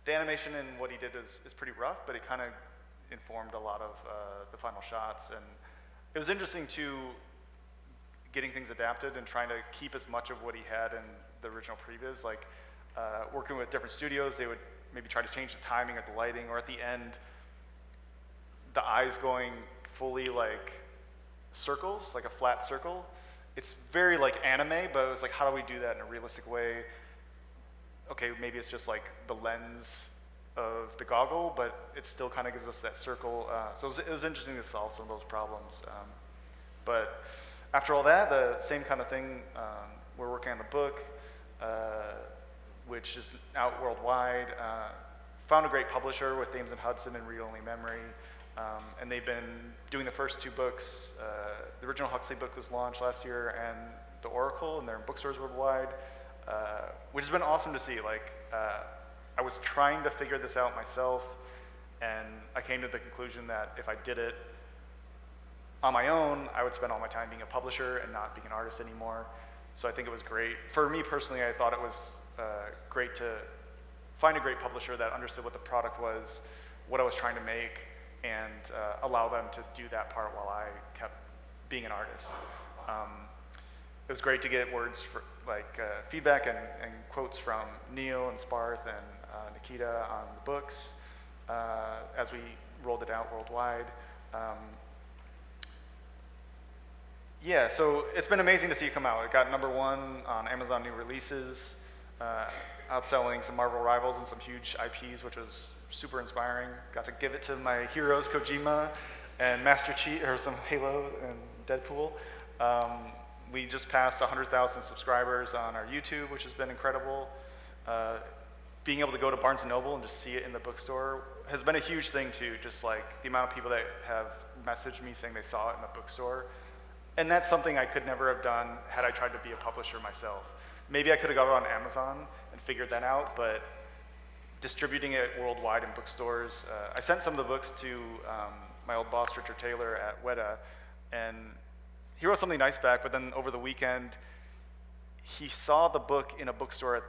the animation in what he did is pretty rough, but it kind of informed a lot of the final shots. And it was interesting, too, getting things adapted and trying to keep as much of what he had in the original previs. Like, working with different studios, they would maybe try to change the timing or the lighting, or at the end, the eyes going fully, like, circles, like a flat circle. It's very, like, anime, but it was like, how do we do that in a realistic way? Okay, maybe it's just, like, the lens of the goggle, but it still kind of gives us that circle. So it was interesting to solve some of those problems. But after all that, the same kind of thing, we're working on the book, which is out worldwide. Found a great publisher with Thames and Hudson and Read Only Memory. And they've been doing the first two books. The original Huxley book was launched last year, and The Oracle, and they're in bookstores worldwide, which has been awesome to see. Like, I was trying to figure this out myself, and I came to the conclusion that if I did it on my own, I would spend all my time being a publisher and not being an artist anymore. So I think it was great. For me personally, I thought it was great to find a great publisher that understood what the product was, what I was trying to make, and allow them to do that part while I kept being an artist. It was great to get words for, like, feedback and quotes from Neil and Sparth and Nikita on the books as we rolled it out worldwide. Yeah, so it's been amazing to see it come out. It got #1 on Amazon New Releases, outselling some Marvel rivals and some huge IPs, which was super inspiring. Got to give it to my heroes, Kojima and Master Chief, or some Halo and Deadpool. We just passed 100,000 subscribers on our YouTube, which has been incredible. Being able to go to Barnes & Noble and just see it in the bookstore has been a huge thing too, just like the amount of people that have messaged me saying they saw it in the bookstore. And that's something I could never have done had I tried to be a publisher myself. Maybe I could have got it on Amazon and figured that out, but distributing it worldwide in bookstores. I sent some of the books to my old boss, Richard Taylor, at Weta, and he wrote something nice back, but then over the weekend, he saw the book in a bookstore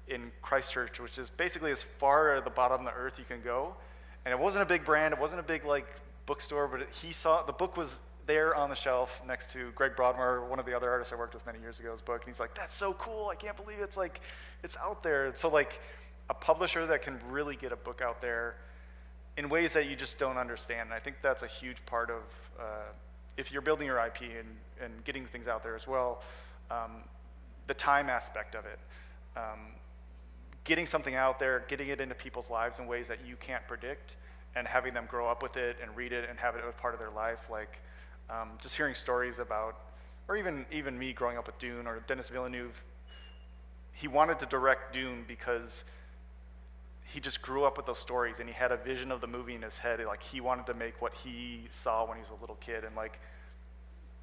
in Christchurch, which is basically as far at the bottom of the earth you can go. And it wasn't a big brand, it wasn't a big, like, bookstore, but he saw, the book was there on the shelf next to Greg Broadmoor, one of the other artists I worked with many years ago's book, and he's like, that's so cool, I can't believe it's, like, it's out there. So, like, a publisher that can really get a book out there in ways that you just don't understand. And I think that's a huge part of, if you're building your IP and getting things out there as well, the time aspect of it. Getting something out there, getting it into people's lives in ways that you can't predict, and having them grow up with it and read it and have it as part of their life. Like, just hearing stories about, or even me growing up with Dune, or Denis Villeneuve, he wanted to direct Dune because he just grew up with those stories and he had a vision of the movie in his head. Like, he wanted to make what he saw when he was a little kid, and, like,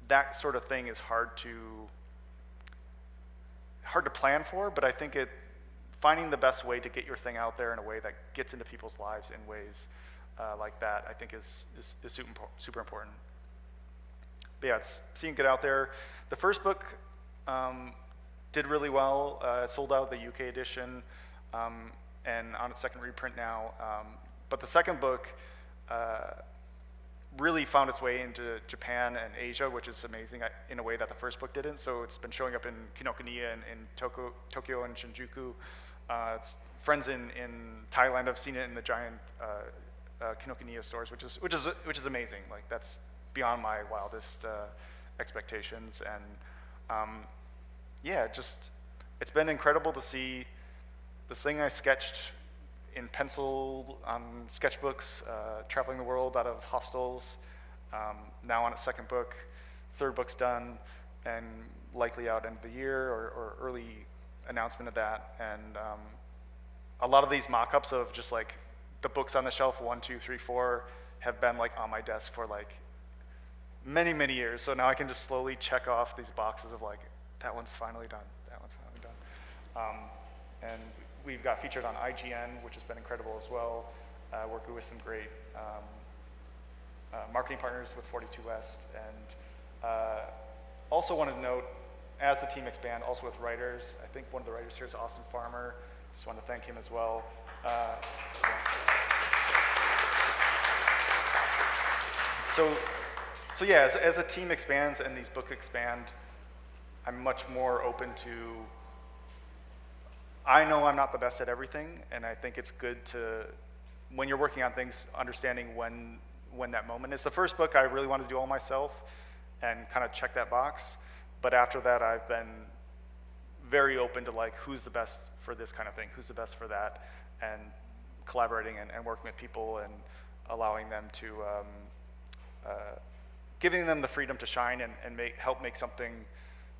that sort of thing is hard to plan for, but I think finding the best way to get your thing out there in a way that gets into people's lives in ways like that, I think is super important. But yeah, seeing it get out there. The first book did really well. It sold out the UK edition, and on its second reprint now. But the second book really found its way into Japan and Asia, which is amazing in a way that the first book didn't. So it's been showing up in Kinokuniya and in Tokyo and Shinjuku. It's friends in Thailand have seen it in the giant Kinokuniya stores, which is amazing. Like, that's beyond my wildest expectations. And yeah, just it's been incredible to see this thing I sketched in pencil on sketchbooks, traveling the world out of hostels, now on its second book, third book's done, and likely out end of the year or early announcement of that. And a lot of these mock-ups of just like the books on the shelf, 1, 2, 3, 4, have been like on my desk for like many, many years. So now I can just slowly check off these boxes of like, that one's finally done, that one's finally done. And we've got featured on IGN, which has been incredible as well, working with some great marketing partners with 42 West. And also wanted to note, as the team expand, also with writers, I think one of the writers here is Austin Farmer. Just want to thank him as well. Yeah. So yeah, as the team expands and these books expand, I'm much more open to, I know I'm not the best at everything, and I think it's good to, when you're working on things, understanding when that moment is. The first book I really wanted to do all myself and kind of check that box, but after that I've been very open to like, who's the best for this kind of thing, who's the best for that, and collaborating and working with people and allowing them to, giving them the freedom to shine and help make something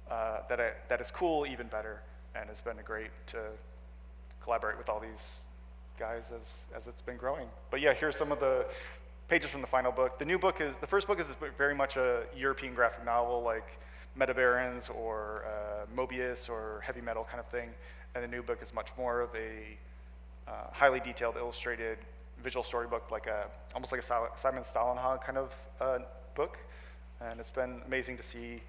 that is cool even better. And it's been great to collaborate with all these guys as it's been growing. But yeah, here's some of the pages from the final book. The first book is very much a European graphic novel, like Meta Barons or Mobius or Heavy Metal kind of thing. And the new book is much more of a highly detailed, illustrated visual storybook, like almost like a Simon Stålenhag kind of book. And it's been amazing to see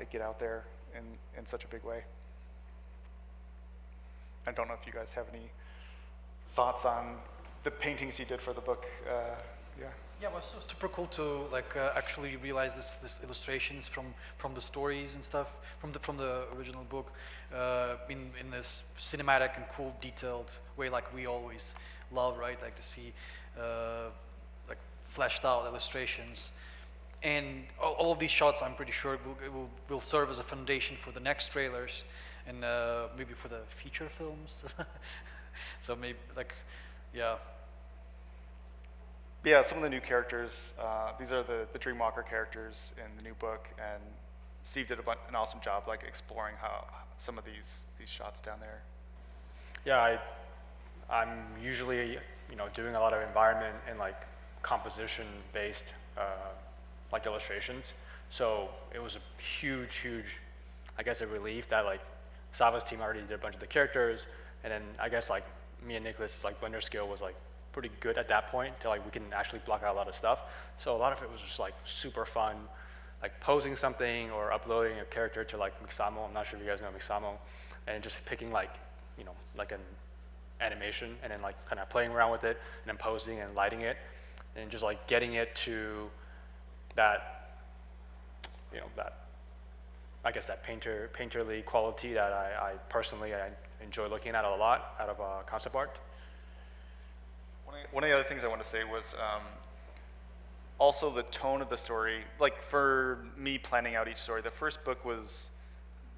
it get out there in such a big way. I don't know if you guys have any thoughts on the paintings you did for the book. Yeah. Yeah, it was super cool to like actually realize this illustrations from the stories and stuff from the original book in this cinematic and cool, detailed way, like we always love, right? Like to see like fleshed out illustrations. And all of these shots, I'm pretty sure, will serve as a foundation for the next trailers and maybe for the feature films. So maybe, like, yeah. Yeah, some of the new characters, these are the Dreamwalker characters in the new book, and Steve did an awesome job like exploring how some of these shots down there. Yeah, I'm usually doing a lot of environment and like composition-based like illustrations. So it was a huge, I guess, a relief that like Sava's team already did a bunch of the characters, and then I guess like me and Nikolas' like blender skill was like pretty good at that point to like we can actually block out a lot of stuff. So a lot of it was just like super fun, like posing something or uploading a character to like Mixamo. I'm not sure if you guys know Mixamo, and just picking like like an animation and then like kind of playing around with it and then posing and lighting it and just like getting it to that that I guess that painterly quality that I personally enjoy looking at a lot out of concept art. One of the other things I want to say was also the tone of the story. Like for me planning out each story, the first book was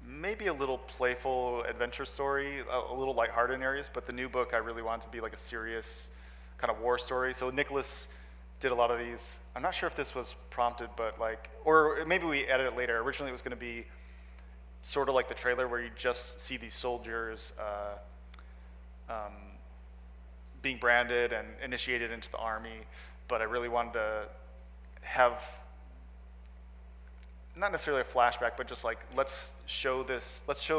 maybe a little playful adventure story, a little lighthearted in areas, but the new book I really wanted to be like a serious kind of war story. So Nikolas did a lot of these. I'm not sure if this was prompted, but like, or maybe we added it later. Originally it was going to be sort of like the trailer where you just see these soldiers being branded and initiated into the army, but I really wanted to have not necessarily a flashback, but just like let's show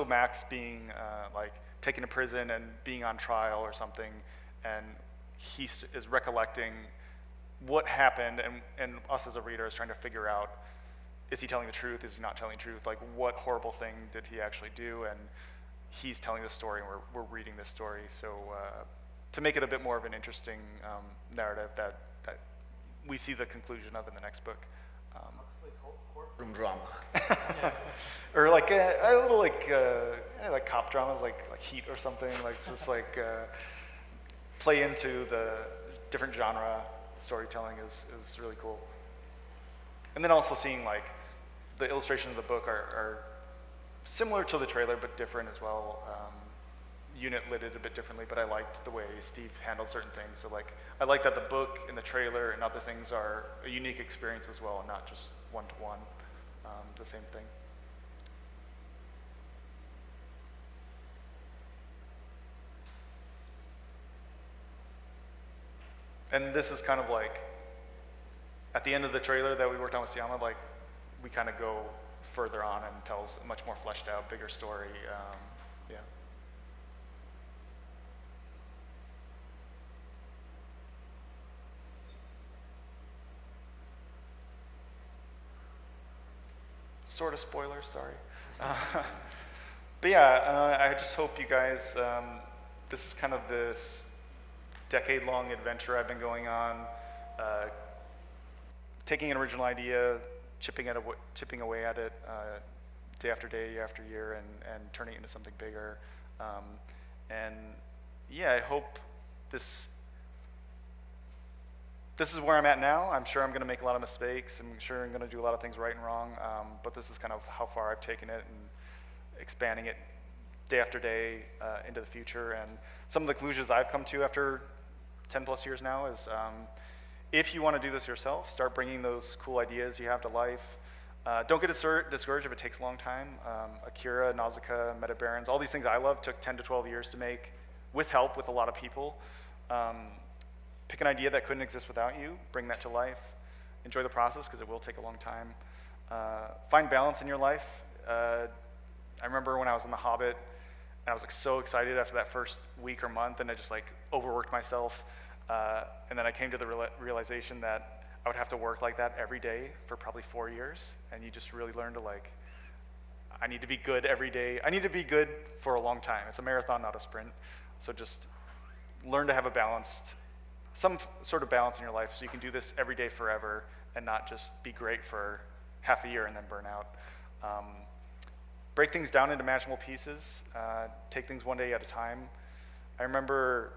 Max being like taken to prison and being on trial or something, and he is recollecting what happened, and us as a reader is trying to figure out, is he telling the truth, is he not telling the truth, like what horrible thing did he actually do, and he's telling the story and we're reading this story. So to make it a bit more of an interesting narrative that we see the conclusion of in the next book. Courtroom drama. Or like a little like cop dramas, like Heat or something. Like just like play into the different genre storytelling is really cool. And then also seeing like the illustrations of the book are similar to the trailer, but different as well. Unit lit it a bit differently, but I liked the way Steve handled certain things. So like, I like that the book and the trailer and other things are a unique experience as well, and not just one-to-one, the same thing. And this is kind of like, at the end of the trailer that we worked on with Siama, like, we kind of go further on and tells a much more fleshed out, bigger story. Yeah. Sort of spoilers, sorry. But yeah, I just hope you guys, this is kind of this decade-long adventure I've been going on, taking an original idea, chipping away at it day after day, year after year, and turning it into something bigger. And yeah, I hope this is where I'm at now. I'm sure I'm going to make a lot of mistakes. I'm sure I'm going to do a lot of things right and wrong. But this is kind of how far I've taken it and expanding it day after day into the future. And some of the conclusions I've come to after 10 plus years now is if you want to do this yourself, start bringing those cool ideas you have to life. Don't get discouraged if it takes a long time. Akira, Nausicaa, Metabarons, all these things I love took 10 to 12 years to make with help with a lot of people. Pick an idea that couldn't exist without you, bring that to life. Enjoy the process because it will take a long time. Find balance in your life. I remember when I was in The Hobbit, and I was like so excited after that first week or month, and I just like overworked myself. And then I came to the realization that I would have to work like that every day for probably 4 years, and you just really learn to like, I need to be good every day. I need to be good for a long time. It's a marathon, not a sprint. So just learn to have a balanced, some sort of balance in your life so you can do this every day forever and not just be great for half a year and then burn out. Break things down into manageable pieces. Take things one day at a time. I remember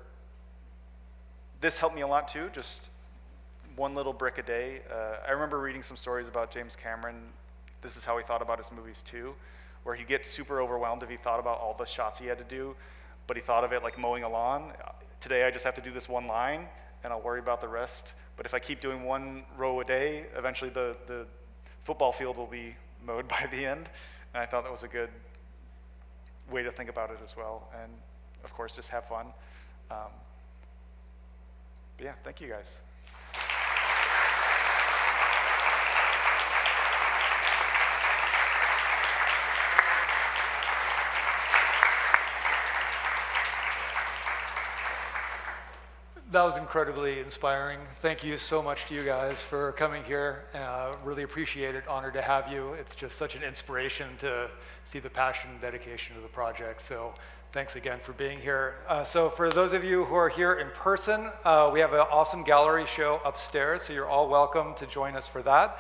this helped me a lot too, just one little brick a day. I remember reading some stories about James Cameron. This is how he thought about his movies too, where he'd get super overwhelmed if he thought about all the shots he had to do, but he thought of it like mowing a lawn. Today I just have to do this one line and I'll worry about the rest. But if I keep doing one row a day, eventually the football field will be mowed by the end. And I thought that was a good way to think about it as well. And of course, just have fun. But yeah, thank you guys. That was incredibly inspiring. Thank you so much to you guys for coming here. Really appreciate it, honored to have you. It's just such an inspiration to see the passion and dedication to the project. So thanks again for being here. So for those of you who are here in person, we have an awesome gallery show upstairs, so you're all welcome to join us for that.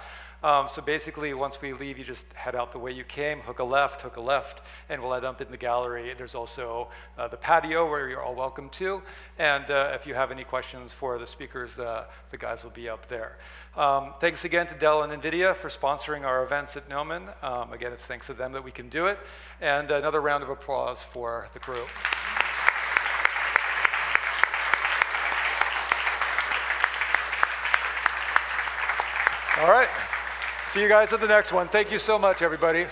So basically, once we leave, you just head out the way you came, hook a left, and we'll end up in the gallery. There's also the patio where you're all welcome to. And if you have any questions for the speakers, the guys will be up there. Thanks again to Dell and NVIDIA for sponsoring our events at Gnomon. Again, it's thanks to them that we can do it. And another round of applause for the crew. All right. See you guys at the next one. Thank you so much, everybody.